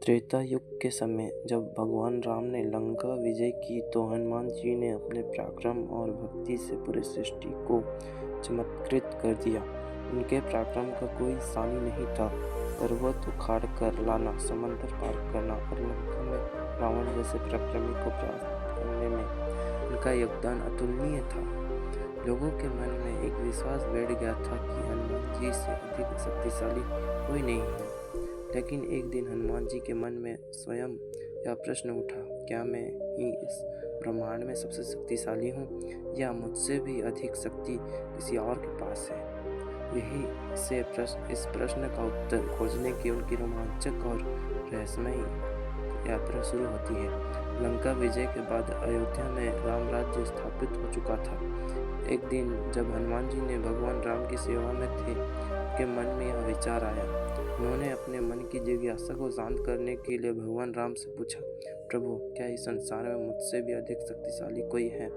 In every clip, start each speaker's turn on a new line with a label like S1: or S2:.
S1: त्रेता युग के समय जब भगवान राम ने लंका विजय की तो हनुमान जी ने अपने पराक्रम और भक्ति से पूरी सृष्टि को चमत्कृत कर दिया। उनके पराक्रम का कोई सानी नहीं था। पर्वत उखाड़ कर लाना, समंदर पार करना और लंका में रावण जैसे पराक्रमी को परास्त करने में उनका योगदान अतुलनीय था। लोगों के मन में एक विश्वास बैठ गया था कि हनुमान जी से अधिक शक्तिशाली कोई नहीं है। लेकिन एक दिन हनुमान जी के मन में स्वयं यह प्रश्न उठा, क्या मैं ही इस ब्रह्मांड में सबसे शक्तिशाली हूँ या मुझसे भी अधिक शक्ति किसी और के पास है? यही से इस प्रश्न का उत्तर खोजने की उनकी रोमांचक और रहस्यमयी यात्रा शुरू होती है। लंका विजय के बाद अयोध्या में राम राज्य स्थापित हो चुका था। एक दिन जब हनुमान जी ने भगवान राम की सेवा में थे, उनके मन में यह विचार आया। उन्होंने अपने मन की जिज्ञासा को शांत करने के लिए भगवान राम से पूछा, प्रभु, क्या इस संसार में मुझसे भी अधिक शक्तिशाली कोई है?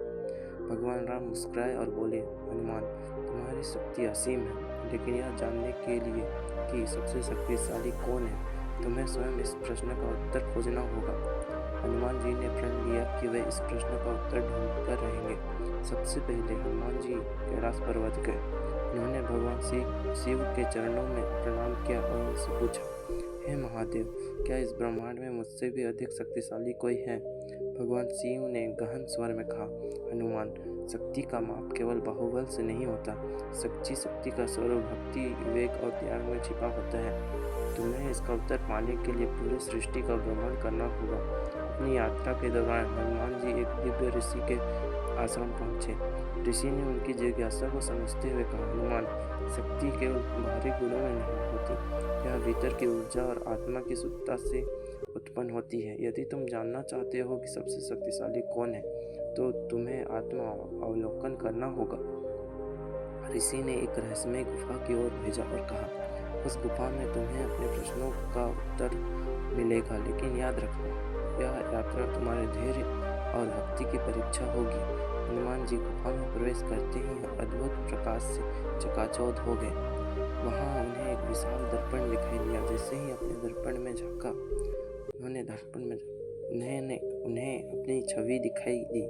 S1: भगवान राम मुस्कुराए और बोले, हनुमान, तुम्हारी शक्ति असीम है, लेकिन यह जानने के लिए कि सबसे शक्तिशाली कौन है, तुम्हें स्वयं इस प्रश्न का उत्तर खोजना होगा। हनुमान जी ने प्रण लिया कि वे इस प्रश्न का उत्तर ढूंढ कर रहेंगे। सबसे पहले हनुमान जी कैलाश पर्वत गए। उन्होंने भगवान शिव के चरणों में प्रणाम किया और उनसे पूछा, हे महादेव, क्या इस ब्रह्मांड में मुझसे भी अधिक शक्तिशाली कोई है? भगवान शिव ने गहन स्वर में कहा, हनुमान, शक्ति का माप केवल बाहुबल से नहीं होता। सच्ची शक्ति का स्वरूप भक्ति, विवेक और त्याग में छिपा होता है। तुम्हें इसका उत्तर पाने के लिए पूरी सृष्टि का भ्रमण करना होगा। अपनी यात्रा के दौरान हनुमान जी एक दिव्य ऋषि के आश्रम पहुंचे। ऋषि ने उनकी जिज्ञासा को समझते हुए कहा, हनुमान, शक्ति केवल बाहरी गुणों में नहीं होती, यह भीतर की ऊर्जा और आत्मा की शुद्धता से उत्पन्न होती है। यदि तुम जानना चाहते हो कि सबसे शक्तिशाली कौन है, तो तुम्हें आत्मा अवलोकन करना होगा। ऋषि ने एक रहस्यमय गुफा की ओर भेजा और कहा, उस गुफा में तुम्हें अपने प्रश्नों का उत्तर मिलेगा, लेकिन याद रखना, यह यात्रा तुम्हारे धैर्य और भक्ति की परीक्षा होगी। हनुमान जी गुफा में प्रवेश करते ही अद्भुत प्रकाश से चकाचौंध हो गए। वहां उन्हें एक विशाल दर्पण दिखाई दिया। जैसे ही अपने दर्पण में झांका, उन्हें अपनी छवि दिखाई दी,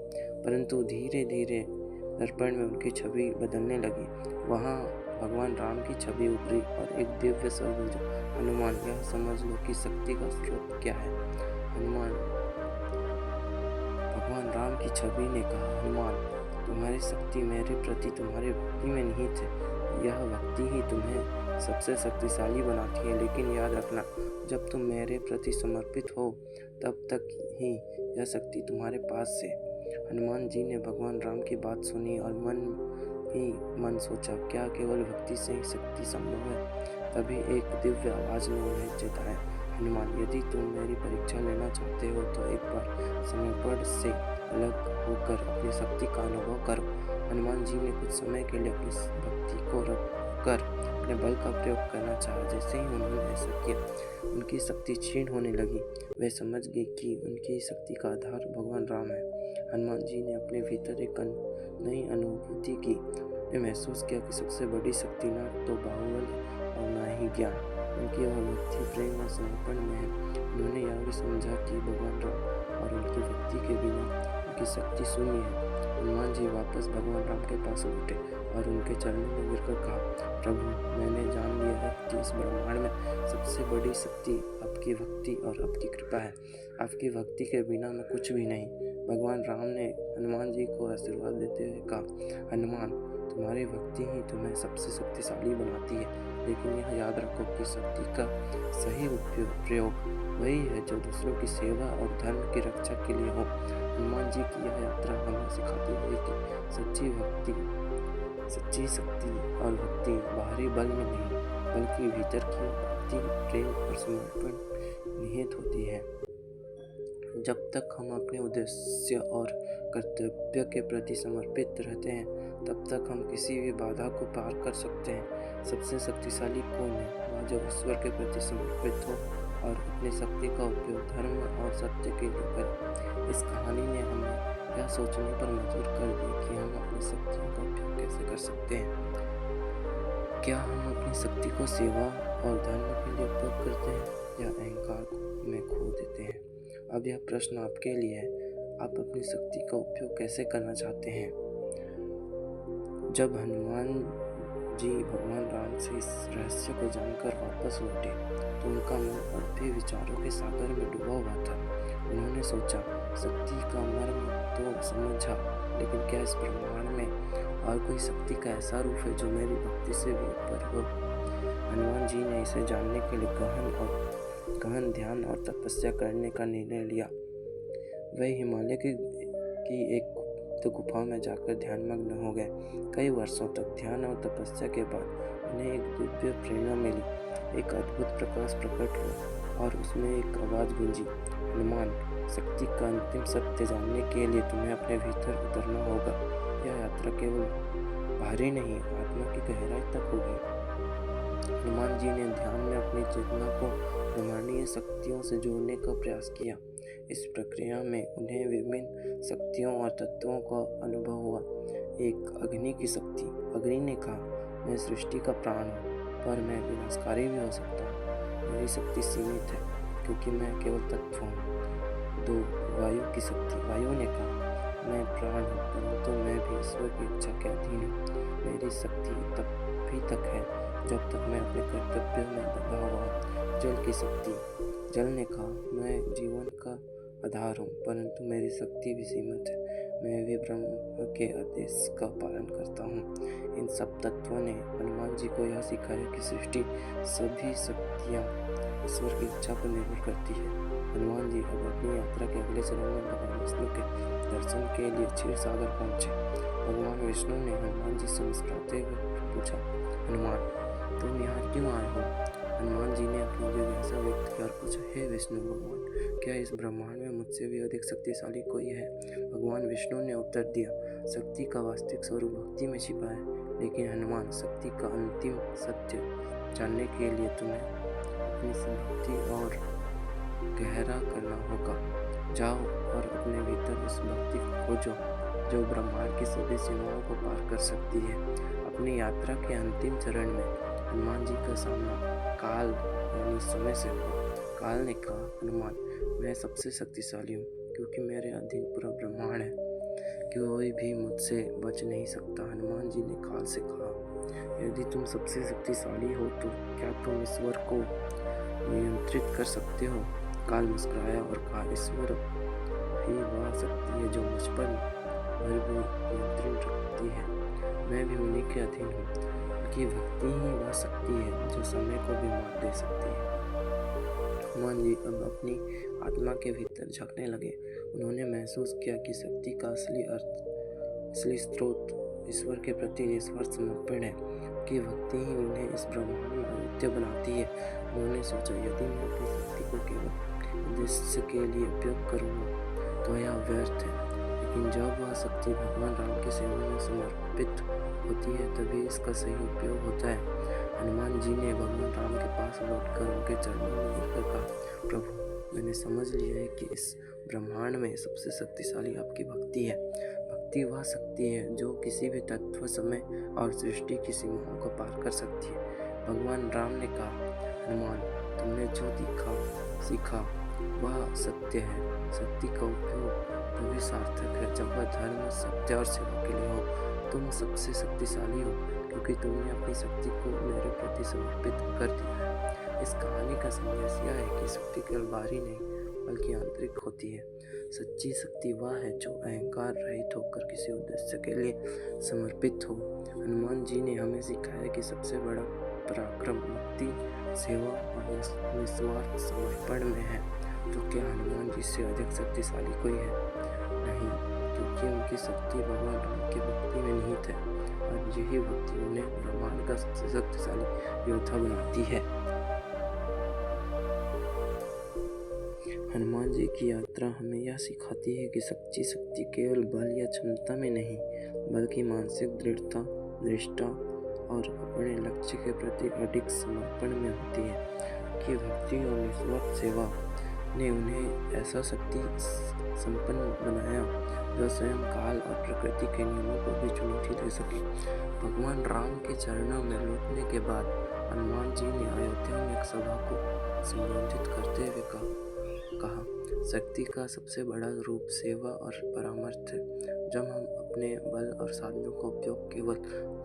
S1: परंतु धीरे धीरे दर्पण में उनकी छवि बदलने लगी। वहां भगवान राम की छवि उभरी और एक दिव्य स्वर गूंजा, हनुमान, यह समझ लो कि शक्ति का स्रोत क्या है। भगवान राम की छवि ने कहा, हनुमान, तुम्हारी शक्ति मेरे प्रति तुम्हारी भक्ति में निहित है। यह भक्ति ही तुम्हें सबसे शक्तिशाली बनाती है। लेकिन याद रखना, जब तुम मेरे प्रति समर्पित हो, तब तक ही यह शक्ति तुम्हारे पास है। हनुमान जी ने भगवान राम की बात सुनी और मन ही मन सोचा, क्या केवल भक्ति से ही शक्ति संभव है? तभी एक दिव्य आवाज ने उन्हें चेताया, हनुमान, यदि तुम मेरी परीक्षा लेना चाहते हो तो एक बार समर्पण से अलग होकर अपनी शक्ति का अनुभव करो। हनुमान जी ने कुछ समय के लिए अपनी भक्ति को रखकर अपने बल का प्रयोग करना चाहा। जैसे ही उन्होंने ऐसा किया, उनकी शक्ति क्षीण होने लगी। वे समझ गए कि उनकी शक्ति का आधार भगवान राम है। हनुमान जी ने अपने भीतर एक नई अनुभूति की। वे महसूस किया कि सबसे बड़ी शक्ति न तो बाहुबल और न ही ज्ञान, उनकी वह भक्ति, प्रेम और समर्पण में है। उन्होंने यह भी समझा कि भगवान राम और उनकी भक्ति के बिना उनकी शक्ति शून्य है। हनुमान जी वापस भगवान राम के पास लौटे और उनके चरणों में गिरकर कहा, प्रभु, मैंने जान लिया है कि इस ब्रह्मांड में सबसे बड़ी शक्ति आपकी भक्ति और आपकी कृपा है। आपकी भक्ति के बिना मैं कुछ भी नहीं। भगवान राम ने हनुमान जी को आशीर्वाद देते हुए कहा, हनुमान, तुम्हारी भक्ति ही तुम्हें सबसे शक्तिशाली बनाती है। लेकिन यह याद रखो कि शक्ति का सही प्रयोग वही है जो दूसरों की सेवा और धर्म की रक्षा के लिए हो। हनुमान जी की यह यात्रा हमें सिखाती है कि सच्ची शक्ति और भक्ति बाहरी बल में नहीं, बल्कि भीतर की भक्ति, प्रेम और समर्पण निहित होती है। जब तक हम अपने उद्देश्य और कर्तव्य के प्रति समर्पित रहते हैं, तब तक हम किसी भी बाधा को पार कर सकते हैं। सबसे शक्तिशाली कौन है? वह जो ईश्वर के प्रति समर्पित हो और अपनी शक्ति का उपयोग धर्म और सत्य के लिए करे। इस कहानी ने हमें यह सोचने पर मजबूर कर दिया कि हम अपनी शक्तियों का उपयोग कैसे कर सकते हैं। क्या हम अपनी शक्ति को सेवा और धर्म के लिए उपयोग करते हैं या अहंकार में खो अब यह प्रश्न आपके लिए है, आप अपनी शक्ति का उपयोग कैसे करना चाहते हैं? जब हनुमान जी भगवान राम से इस रहस्य को जानकर वापस लौटे तो उनका मन अब भी विचारों के सागर में डूबा हुआ था। उन्होंने सोचा, शक्ति का मर्म तो समझा, लेकिन क्या इस ब्रह्मांड में और कोई शक्ति का ऐसा रूप है जो मेरी भक्ति से भी ऊपर हो? हनुमान जी ने इसे जानने के लिए गहन ध्यान और तपस्या करने का निर्णय लिया। वे हिमालय की एक गुफा में जाकर ध्यानमग्न हो गए। कई वर्षों तक ध्यान और तपस्या के बाद उन्हें एक दिव्य प्रेरणा मिली। एक अद्भुत प्रकाश प्रकट हुआ और उसमें एक आवाज़ गूंजी, हनुमान, शक्ति का अंतिम सत्य जानने के लिए तुम्हें अपने भीतर उतरना होगा। यह यात्रा केवल बाहरी नहीं, आत्मा की गहराई तक होगी। हनुमान जी ने ध्यान में अपनी चेतना को ब्रह्मांडीय शक्तियों से जोड़ने का प्रयास किया। इस प्रक्रिया में उन्हें विभिन्न शक्तियों और तत्वों का अनुभव हुआ। एक अग्नि की शक्ति। अग्नि ने कहा, मैं सृष्टि का प्राण हूँ, पर मैं विनाशकारी भी हो सकता हूँ। मेरी शक्ति सीमित है क्योंकि मैं केवल तत्व हूँ। 2. वायु की शक्ति। वायु ने कहा, मैं प्राण हूँ, परंतु मैं भी ईश्वर की इच्छा के अधीन हूँ। मेरी शक्ति तभी तक है जब तक मैं अपने कर्तव्य में बंधा हुआ हूँ। जल की शक्ति। जल ने कहा, मैं जीवन का आधार हूँ, परंतु मेरी शक्ति भी सीमित है। मैं भी ब्रह्म के आदेश का पालन करता हूँ। इन सब तत्वों ने हनुमान जी को यह सिखाया कि सृष्टि सभी शक्तियाँ ईश्वर की इच्छा पर निर्भर करती है। हनुमान जी अब अपनी यात्रा के अगले चरण में भगवान विष्णु के दर्शन के लिए क्षीर सागर पहुँचे। भगवान विष्णु ने हनुमान जी से मुस्कुराते हुए पूछा, हनुमान, तुम यहाँ क्यों आए हो? हनुमान जी ने अपनी जिज्ञासा व्यक्त की और पूछा, हे विष्णु भगवान, क्या इस ब्रह्मांड में मुझसे भी अधिक शक्तिशाली कोई है? भगवान विष्णु ने उत्तर दिया, शक्ति का वास्तविक स्वरूप भक्ति में छिपा है, लेकिन हनुमान, शक्ति का अंतिम सत्य जानने के लिए तुम्हें अपनी भक्ति और गहरा करना होगा। जाओ और अपने भीतर उस भक्ति को खोजो जो ब्रह्मांड की सभी सीमाओं को पार कर सकती है। अपनी यात्रा के अंतिम चरण में हनुमान जी का सामना काल यानी समय से हुआ। काल ने कहा, हनुमान, मैं सबसे शक्तिशाली हूँ क्योंकि मेरे अधीन पूरा ब्रह्मांड है। कोई भी मुझसे बच नहीं सकता। हनुमान जी ने काल से कहा, यदि तुम सबसे शक्तिशाली हो तो क्या तुम ईश्वर को नियंत्रित कर सकते हो? काल मुस्कुराया और कहा, ईश्वर ही वह शक्ति है जो मुझ पर भी नियंत्रण रखती है। मैं भी उन्हीं के अधीन हूँ, क्योंकि भक्ति ही वह शक्ति है जो समय को भी मात दे सकती है। हनुमान जी अब अपनी आत्मा के भीतर झांकने लगे। उन्होंने महसूस किया कि शक्ति का असली स्रोत ईश्वर के प्रति निस्वार्थ समर्पण है, कि भक्ति ही उन्हें इस ब्रह्मांड में अद्वितीय बनाती है। उन्होंने सोचा, यदि मैं अपनी शक्ति को केवल उद्देश्य के लिए उपयोग करूँगा तो यह व्यर्थ है, लेकिन जब वह शक्ति भगवान राम की सेवा में समर्पित होती है तभी इसका सही उपयोग होता है। हनुमान जी ने भगवान राम के पास लौटकर उनके चरणों में गिरकर कहा, प्रभु, मैंने समझ लिया है कि इस ब्रह्मांड में सबसे शक्तिशाली आपकी भक्ति है। भक्ति वह शक्ति है जो किसी भी तत्व, समय और सृष्टि की सीमाओं को पार कर सकती है। भगवान राम ने कहा, हनुमान, तुमने जो सीखा वह सत्य है। शक्ति का उपयोग तभी सार्थक है जब वह धर्म, सत्य और सेवा के लिए हो। तुम सबसे शक्तिशाली हो क्योंकि तुमने अपनी शक्ति को मेरे प्रति समर्पित कर दिया है। इस कहानी का संदेश यह है कि शक्ति केवल बाहरी नहीं बल्कि आंतरिक होती है। सच्ची शक्ति वह है जो अहंकार रहित होकर किसी उद्देश्य के लिए समर्पित हो। हनुमान जी ने हमें सिखाया कि सबसे बड़ा पराक्रम भक्ति, सेवा और निस्वार्थ समर्पण में है। तो क्या हनुमान जी से अधिक शक्तिशाली कोई है? नहीं, क्योंकि उनकी शक्ति भगवान राम की भक्ति में निहित है और यही भक्ति उन्हें ब्रह्मांड का सबसे शक्तिशाली योद्धा बनाती है। हनुमान जी की यात्रा हमें यह सिखाती है कि सच्ची शक्ति केवल बल या क्षमता में नहीं बल्कि मानसिक दृढ़ता, निष्ठा और अपने लक्ष्य के प्रति अधिक समर्पण में होती है। कि भक्ति और निस्वार्थ सेवा ने उन्हें ऐसा शक्ति संपन्न बनाया जो स्वयं काल और प्रकृति के नियमों को भी चुनौती दे सके। भगवान राम के चरणों में लौटने के बाद हनुमान जी ने अयोध्या में एक सभा को संबोधित करते हुए कहा, शक्ति का सबसे बड़ा रूप सेवा और परामर्श है। जब हम अपने बल और साधनों का उपयोग केवल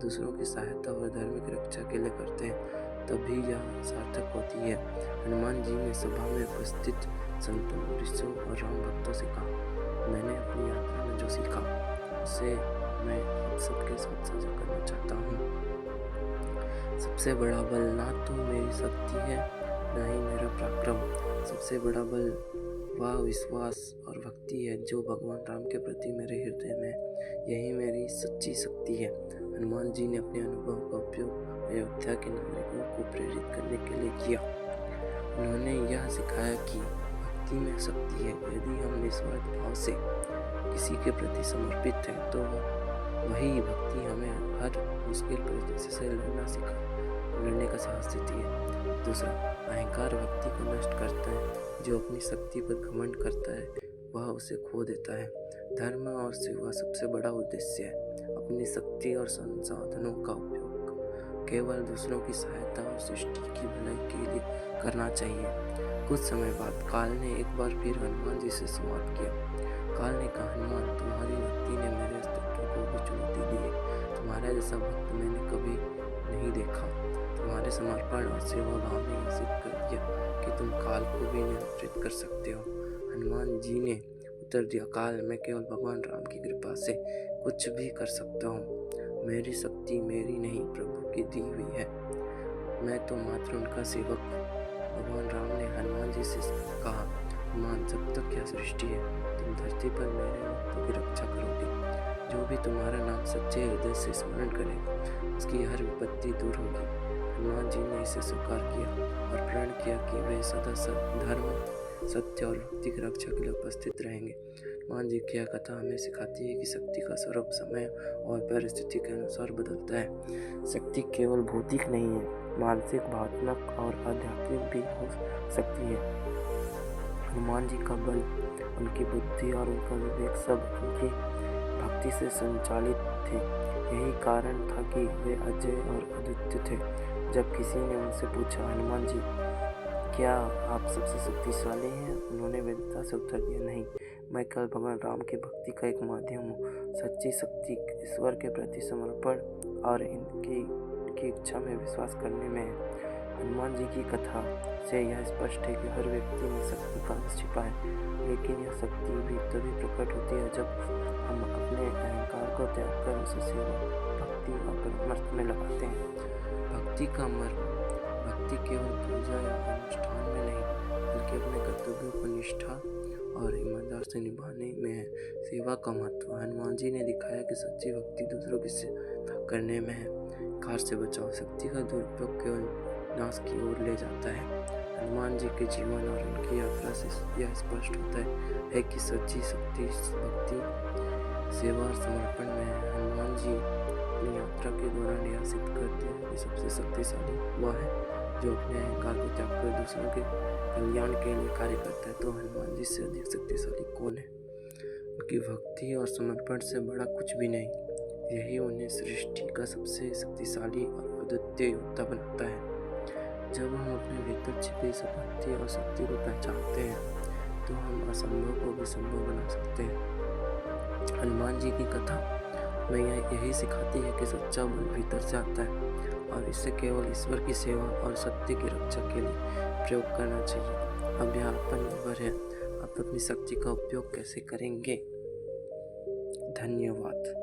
S1: दूसरों की सहायता और धर्म की रक्षा के लिए करते हैं, तभी यह सार्थक होती है। हनुमान जी ने सभा में उपस्थित संतों, ऋषियों और राम भक्तों से कहा, मैंने अपनी यात्रा में जो सीखा उसे मैं आप सबके साथ साझा करना चाहता हूँ। सबसे बड़ा बल ना तो मेरी शक्ति है, ना ही मेरा पराक्रम। सबसे बड़ा बल वह विश्वास और भक्ति है जो भगवान राम के प्रति मेरे हृदय में है। यही मेरी सच्ची शक्ति है। हनुमान जी ने अपने अनुभव का उपयोग अयोध्या के नागरिकों को प्रेरित करने के लिए किया। उन्होंने यह सिखाया कि भक्ति में शक्ति है। यदि हम निस्वार्थ भाव से किसी के प्रति समर्पित हैं तो वही भक्ति हमें हर मुश्किल परिस्थिति से लड़ने का साहस देती है। दूसरा, अहंकार भक्ति को नष्ट करता है। जो अपनी शक्ति पर घमंड करता है वह उसे खो देता है। धर्म और सेवा सबसे बड़ा उद्देश्य है। अपनी शक्ति और संसाधनों का उपयोग केवल दूसरों की सहायता और सृष्टि की भलाई के लिए करना चाहिए। कुछ समय बाद काल ने एक बार फिर हनुमान जी से संवाद किया। काल ने कहा, हनुमान, तुम्हारी भक्ति ने मेरे अस्तित्व को भी चुनौती दी है। तुम्हारा जैसा भक्त मैंने कभी नहीं देखा। तुम्हारे समर्पण और सेवा भाव ने यह सिद्ध कर दिया कि तुम काल को भी नियंत्रित कर सकते हो। हनुमान जी ने उत्तर दिया, काल, मैं केवल भगवान राम की कृपा से कुछ भी कर सकता हूँ। मेरी शक्ति मेरी नहीं, प्रभु की दी हुई है। मैं तो मात्र उनका सेवक हूँ। भगवान राम ने हनुमान जी से कहा, हनुमान, जब तक यह सृष्टि है तुम धरती पर मेरे भक्तों की रक्षा करोगे। जो भी तुम्हारा नाम सच्चे हृदय से स्मरण करेगा उसकी हर विपत्ति दूर होगी। हनुमान जी ने इसे स्वीकार किया और प्रण किया कि वे सदा धर्म, सत्य और भक्ति की रक्षा के लिए उपस्थित रहेंगे। हनुमान जी की यह कथा हमें सिखाती है कि शक्ति का स्वरूप समय और परिस्थिति के अनुसार बदलता है। शक्ति केवल भौतिक नहीं है, मानसिक, भावनात्मक और आध्यात्मिक भी हो सकती है। हनुमान जी का बल, उनकी बुद्धि और उनका विवेक सब उनकी भक्ति से संचालित थे। यही कारण था कि वे अजय और अद्वितीय थे। जब किसी ने उनसे पूछा, हनुमान जी, क्या आप सबसे शक्तिशाली हैं? उन्होंने विनम्रता से उत्तर दिया, नहीं, मैं केवल भगवान राम की भक्ति का एक माध्यम हूँ। सच्ची शक्ति ईश्वर के प्रति समर्पण और इनकी इच्छा में विश्वास करने में है। हनुमान जी की कथा से यह स्पष्ट है कि हर व्यक्ति में शक्ति का अंश छिपा है, लेकिन यह शक्ति भी तभी प्रकट होती है जब हम अपने अहंकार को त्याग कर उसे सेवा, भक्ति और परामर्श में लगाते हैं। भक्ति का मर्म भक्ति केवल पूजा या अनुष्ठान में नहीं, बल्कि अपने कर्तव्यों को निष्ठा और ईमानदार से निभाने में है। सेवा का महत्व, हनुमान जी ने दिखाया कि सच्ची भक्ति दूसरों की सेवा करने में है। कार से बचाव, शक्ति का दुरुपयोग केवल नाश की ओर ले जाता है। हनुमान जी के जीवन और उनकी यात्रा से यह स्पष्ट होता है कि सच्ची शक्ति भक्ति, सेवा और समर्पण में है। हनुमान जी अपनी यात्रा के दौरान यह सिद्ध करते हैं कि सबसे शक्तिशाली वह है जो अपने अहंकार को त्याग कर दूसरों के कल्याण के लिए कार्य करता है। तो हनुमान जी से अधिक शक्तिशाली कौन है? उनकी भक्ति और समर्पण से बड़ा कुछ भी नहीं। यही उन्हें सृष्टि का सबसे शक्तिशाली और अद्वितीय योद्धा बनाता है। जब हम अपने भीतर छिपी इस भक्ति और शक्ति को पहचानते हैं तो हम असंभव को भी संभव बना सकते हैं। हनुमान जी की कथा में यही सिखाती है कि सच्चा बल भीतर से आता है और इसे केवल ईश्वर की सेवा और सत्य की रक्षा के लिए प्रयोग करना चाहिए। अब यह आप पर निर्भर है, आप अपनी शक्ति का उपयोग कैसे करेंगे। धन्यवाद।